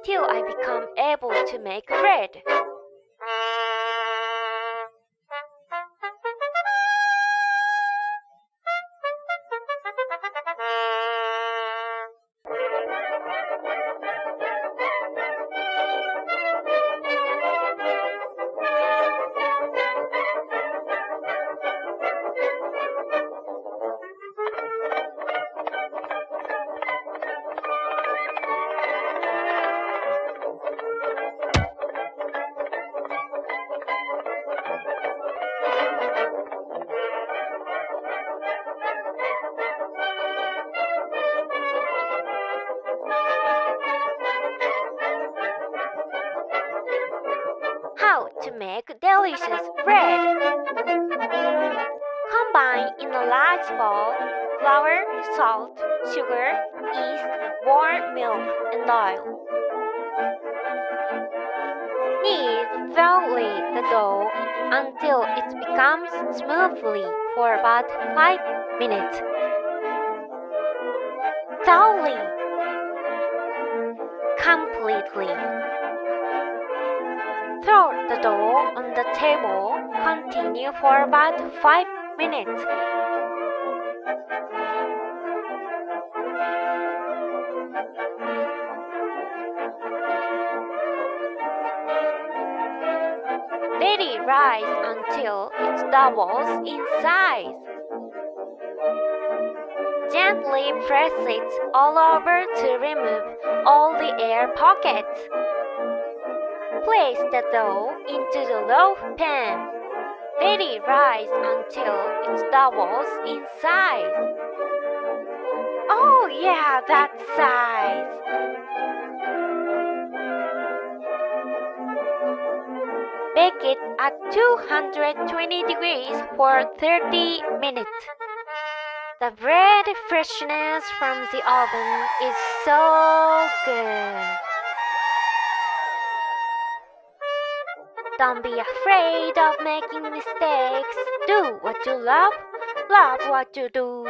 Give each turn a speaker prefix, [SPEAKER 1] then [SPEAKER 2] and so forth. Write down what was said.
[SPEAKER 1] until I become able to make bread. How to make delicious bread. Combine in a large bowl flour, salt, sugar, yeast, warm milk, and oil. Knead thoroughly the dough until it becomes smoothly for about 5 minutes. Thoroughly. Completely. Throw the dough on the table. Continue for about 5 minutes. Let it rise until it doubles in size. Gently press it all over to remove all the air pockets. Place the dough into the loaf pan. Let it rise until it doubles in size. Oh yeah, that size! Bake it at 220 degrees for 30 minutes. The bread freshness from the oven is so good. Don't be afraid of making mistakes. Do what you love, love what you do.